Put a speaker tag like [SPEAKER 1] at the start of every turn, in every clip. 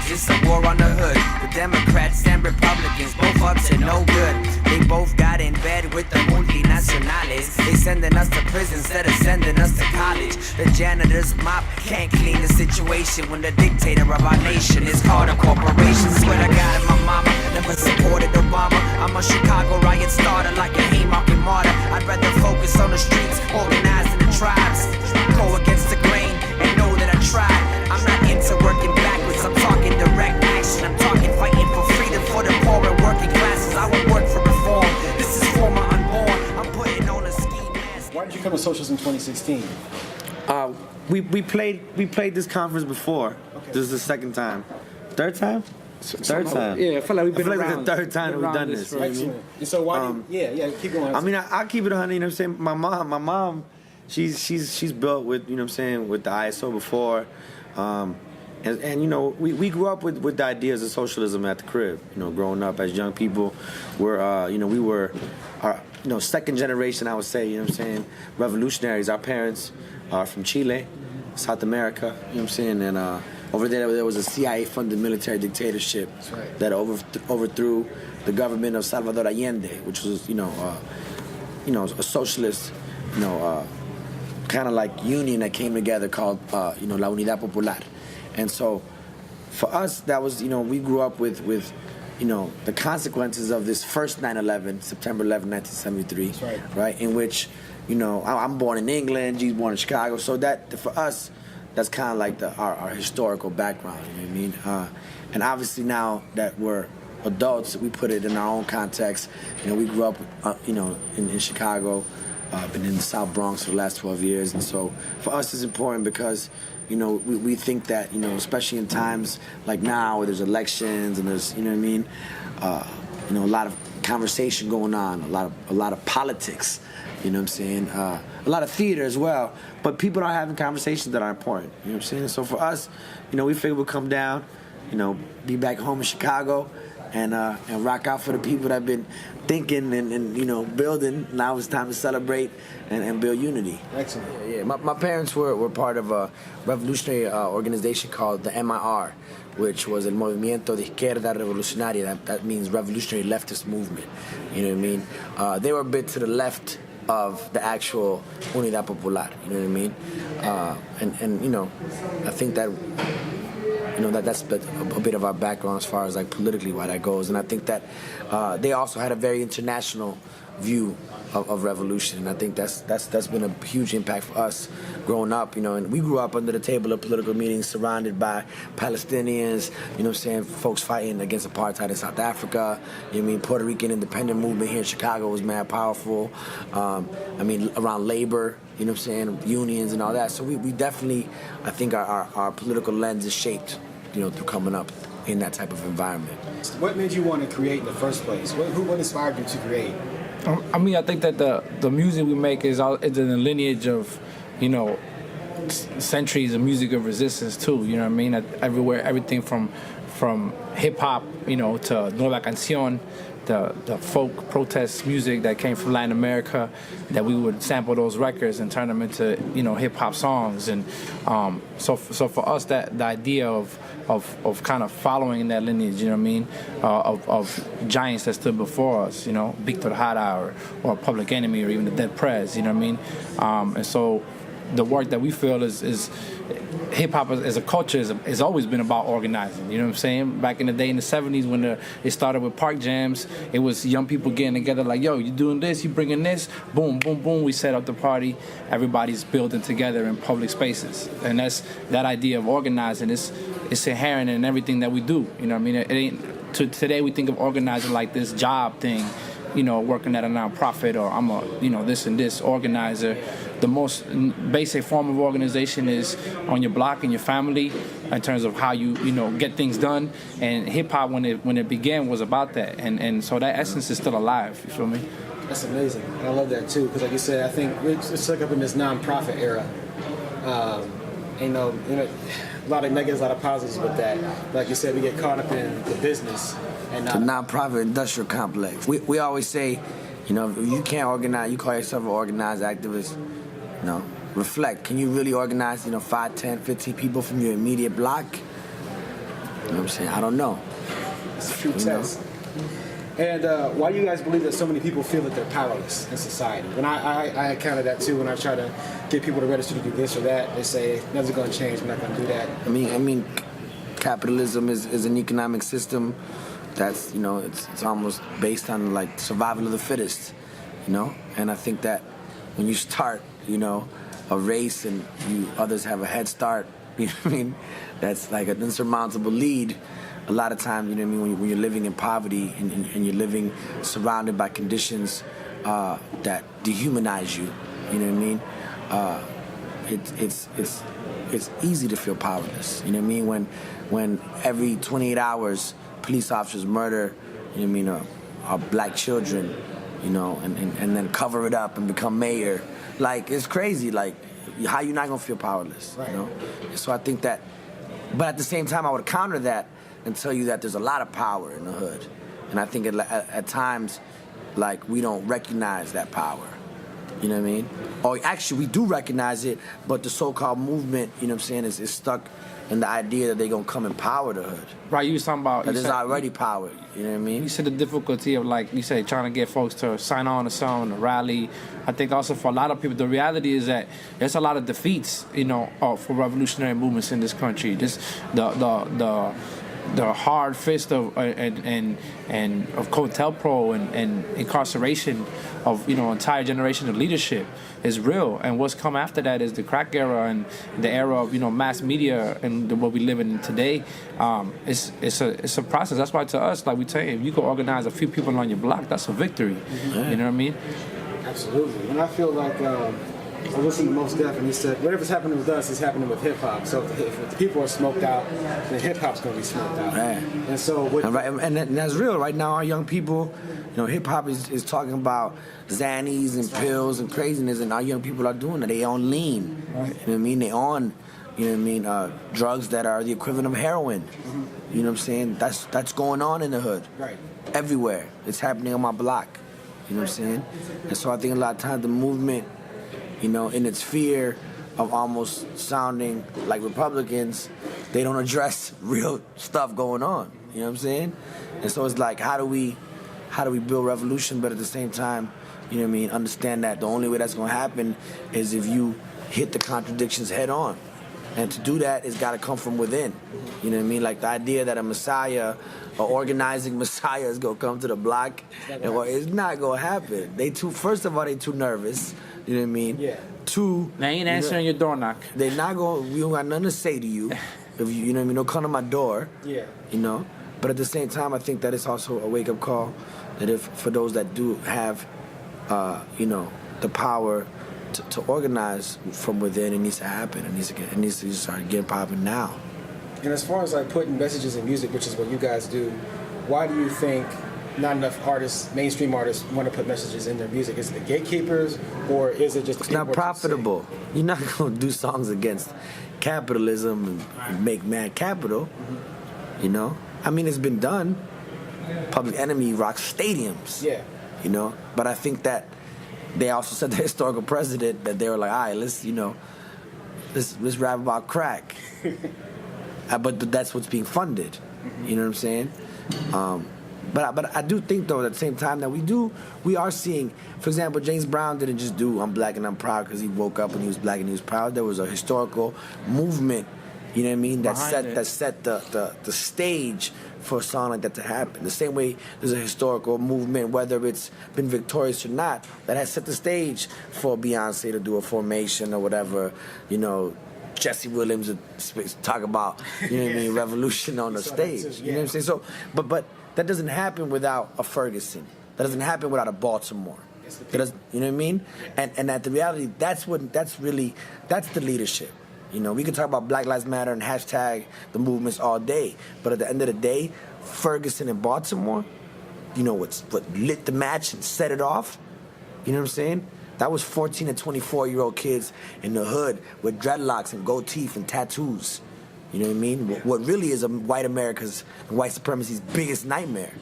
[SPEAKER 1] cause it's a war on the hood. The Democrats and Republicans, both up to no good. They both got in bed with the multinationales. They sending us to prison instead of sending us to college. The janitor's mop can't clean the situation when the dictator of our nation is called a corporation. Swear to God, my mama never supported Obama. I'm a Chicago riot starter like a Haymarket martyr. I'd rather focus on the streets, organizing the tribes. Go against the grain and know that I tried. I'm not into working backwards, I'm talking direct action. I'm talking fighting for freedom for the poor and working classes. I would work for reform. This is for my unborn. I'm putting on a ski mask.
[SPEAKER 2] Why did you come to Socials in 2016?
[SPEAKER 3] We played this conference before. Okay. This is the second time. Third time? Third time.
[SPEAKER 4] Yeah, I feel like we've been around.
[SPEAKER 3] It's the third time that we've done this.
[SPEAKER 2] Excellent. So why? Keep going.
[SPEAKER 3] I mean, I'll keep it 100. You know what I'm saying? My mom, she's built with, you know what I'm saying, with the ISO before, and you know, we grew up with the ideas of socialism at the crib. You know, growing up as young people, we were second generation, I would say. You know what I'm saying? Revolutionaries. Our parents are from Chile, South America. You know what I'm saying? And over there was a CIA-funded military dictatorship that overthrew the government of Salvador Allende, which was, a socialist, kind of like union that came together called, La Unidad Popular. And so, for us, that was, we grew up with the consequences of this first 9/11, September 11, 1973, right? In which, I'm born in England, G's born in Chicago, so that, for us, that's kind of like our historical background, you know what I mean? And obviously now that we're adults, we put it in our own context. We grew up, in Chicago, been in the South Bronx for the last 12 years. And so for us it's important because, we think that, especially in times like now where there's elections and there's, a lot of conversation going on, a lot of politics. You know what I'm saying? A lot of theater as well, but people are having conversations that are important. You know what I'm saying? So for us, we figured we'd come down, be back home in Chicago, and rock out for the people that have been thinking and building. Now it's time to celebrate and build unity.
[SPEAKER 2] Excellent.
[SPEAKER 1] Yeah. My parents were part of a revolutionary organization called the MIR, which was El Movimiento de Izquierda Revolucionaria. That means Revolutionary Leftist Movement. You know what I mean? They were a bit to the left of the actual Unidad Popular, you know what I mean? I think that, that's a bit of our background as far as like politically why that goes. And I think that they also had a very international view of revolution. And I think that's been a huge impact for us growing up, and we grew up under the table of political meetings surrounded by Palestinians, folks fighting against apartheid in South Africa, Puerto Rican independent movement here in Chicago was mad powerful, around labor, unions and all that. So we definitely, I think our political lens is shaped, through coming up in that type of environment.
[SPEAKER 2] What made you want to create in the first place? What inspired you to create?
[SPEAKER 4] I think that the music we make is in the lineage of, centuries of music of resistance too. You know what I mean? Everywhere, everything from hip hop, to Nueva Canción, the folk protest music that came from Latin America, that we would sample those records and turn them into hip hop songs. And so for us, that the idea of kind of following that lineage, you know what I mean, of giants that stood before us, Victor Jara or Public Enemy or even the Dead Prez, you know what I mean? And so the work that we feel is hip-hop as a culture has always been about organizing, you know what I'm saying? Back in the day in the 70s when it started with park jams, it was young people getting together like, yo, you doing this, you bringing this, boom, boom, boom, we set up the party, everybody's building together in public spaces. And that idea of organizing is inherent in everything that we do, you know what I mean? It ain't, today we think of organizing like this job thing, working at a nonprofit or I'm a, this and this organizer. The most basic form of organization is on your block and your family in terms of how you get things done. And hip hop when it began was about that. And so that essence is still alive, you feel me?
[SPEAKER 2] That's amazing. I love that too, because like you said, I think it's stuck up in this nonprofit era. A lot of negatives, a lot of positives with that. Like you said, we get caught up in the business. And
[SPEAKER 1] the nonprofit industrial complex. We always say, if you can't organize, you call yourself an organized activist, reflect. Can you really organize, 5, 10, 15 people from your immediate block?
[SPEAKER 3] You know what I'm saying? I don't know.
[SPEAKER 2] It's a true test. And why do you guys believe that so many people feel that they're powerless in society? And I encounter that too when I try to get people to register to do this or that. They say, nothing's going to change, we're not going to do that.
[SPEAKER 3] I mean, capitalism is an economic system that's, you know, it's almost based on like survival of the fittest, you know? And I think that when you start, you know, a race and others have a head start, you know what I mean? That's like an insurmountable lead. A lot of times, you know what I mean, when you're living in poverty and you're living surrounded by conditions that dehumanize you, you know what I mean? It's easy to feel powerless. You know what I mean? When every 28 hours police officers murder, you know what I mean, our black children, you know, and then cover it up and become mayor. Like, it's crazy. Like, how you not gonna feel powerless? Right. You know? So I think that, but at the same time, I would counter that and tell you that there's a lot of power in the hood. And I think at times, like, we don't recognize that power. You know what I mean? Or actually, we do recognize it, but the so-called movement, you know what I'm saying, is stuck in the idea that they're going to come and power the hood.
[SPEAKER 4] Right, you was talking about...
[SPEAKER 3] There's already power, you know what I mean?
[SPEAKER 4] You said the difficulty of, like, you said, trying to get folks to sign on to something, to rally. I think also for a lot of people, the reality is that there's a lot of defeats, you know, for revolutionary movements in this country. Just the hard fist of of COINTELPRO and incarceration of, you know, entire generation of leadership is real. And what's come after that is the crack era and the era of, you know, mass media and what we live in today. It's a process. That's why to us, like we tell you, if you can organize a few people on your block, that's a victory. Mm-hmm. You know what I mean?
[SPEAKER 2] Absolutely. And I feel like I listened to Mos Def, and he said, whatever's happening with us is happening with hip-hop. So if the people are smoked out, then hip-hop's going to be smoked out.
[SPEAKER 3] Right.
[SPEAKER 2] And so...
[SPEAKER 3] And that's real. Right now, our young people, you know, hip-hop is talking about Xannies and pills and craziness, and our young people are doing it. They on lean. Right. You know what I mean? They on, you know what I mean, drugs that are the equivalent of heroin. Mm-hmm. You know what I'm saying? That's going on in the hood.
[SPEAKER 2] Right.
[SPEAKER 3] Everywhere. It's happening on my block. You know what I'm saying? And so I think a lot of times the movement, you know, in its fear of almost sounding like Republicans, they don't address real stuff going on. You know what I'm saying? And so it's like, how do we build revolution, but at the same time, you know what I mean, understand that the only way that's going to happen is if you hit the contradictions head on. And to do that, it's got to come from within. You know what I mean? Like the idea that a messiah, an organizing messiah is going to come to the block, it's not going to happen. First of all, they too nervous. You know what I mean?
[SPEAKER 2] Yeah.
[SPEAKER 3] Two,
[SPEAKER 4] they ain't answering your door knock.
[SPEAKER 3] They're not going. We don't got nothing to say to you. If you know what I mean, don't come to my door.
[SPEAKER 2] Yeah.
[SPEAKER 3] You know. But at the same time, I think that it's also a wake up call that if for those that do have, you know, the power to organize from within, it needs to happen. It needs to start getting popping now.
[SPEAKER 2] And as far as like putting messages in music, which is what you guys do, why do you think not enough artists, mainstream artists, want to put messages in their music? Is it the gatekeepers, or is it just...
[SPEAKER 3] It's not profitable. You're not going to do songs against capitalism and make mad capital, you know? I mean, it's been done. Public Enemy rocks stadiums,
[SPEAKER 2] yeah,
[SPEAKER 3] you know? But I think that they also said the historical precedent that they were like, all right, let's let's rap about crack. But that's what's being funded. You know what I'm saying? But I do think, though, at the same time that we are seeing, for example, James Brown didn't just do I'm Black and I'm Proud because he woke up and he was black and he was proud. There was a historical movement, you know what I mean, that set the stage for a song like that to happen. The same way there's a historical movement, whether it's been victorious or not, that has set the stage for Beyonce to do a Formation or whatever, you know, Jesse Williams would talk about, you know what I mean, revolution on the stage. You know what I'm saying? So, but that doesn't happen without a Ferguson. That doesn't happen without a Baltimore. You know what I mean? And that the reality, that's the leadership. You know, we can talk about Black Lives Matter and hashtag the movements all day, but at the end of the day, Ferguson and Baltimore, you know what lit the match and set it off? You know what I'm saying? That was 14 and 24-year-old kids in the hood with dreadlocks and gold teeth and tattoos. You know what I mean? Yeah. What really is white America's and white supremacy's biggest nightmare.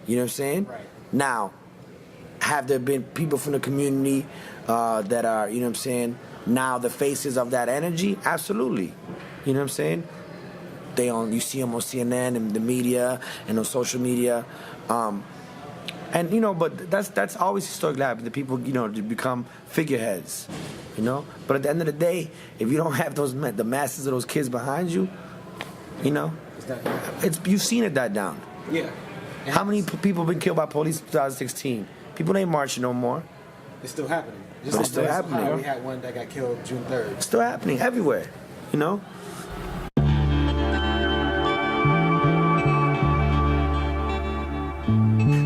[SPEAKER 3] You know what I'm saying?
[SPEAKER 2] Right.
[SPEAKER 3] Now, have there been people from the community that are, you know what I'm saying, now the faces of that energy? Absolutely. You know what I'm saying? you see them on CNN and the media and on social media, and but that's always historically happened. The people become figureheads, But at the end of the day, if you don't have the masses of those kids behind you, you've seen it die down.
[SPEAKER 2] Yeah.
[SPEAKER 3] How many people been killed by police in 2016? People ain't marching no more.
[SPEAKER 2] It's still happening.
[SPEAKER 3] But it's still happening.
[SPEAKER 2] We had one that got killed June 3rd.
[SPEAKER 3] It's still happening everywhere,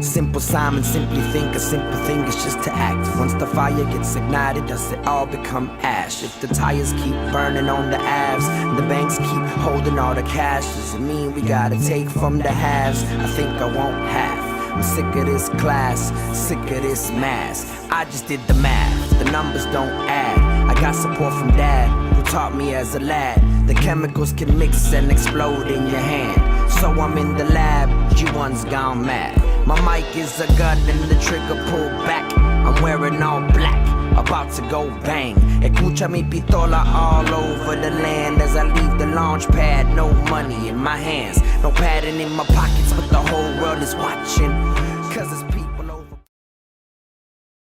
[SPEAKER 1] Simple Simon, simply think a simple thing is just to act. Once the fire gets ignited, does it all become ash? If the tires keep burning on the halves, the banks keep holding all the cash, does it mean we gotta take from the halves? I think I won't have. I'm sick of this class, sick of this mass. I just did the math, the numbers don't add. I got support from dad, who taught me as a lad. The chemicals can mix and explode in your hand. So I'm in the lab, G1's gone mad. My mic is a gun and the trigger pulled back. I'm wearing all black, about to go bang. Escucha mi pistola all over the land as I leave the launch pad. No money in my hands, no padding in my pockets, but the whole world is watching. 'Cause it's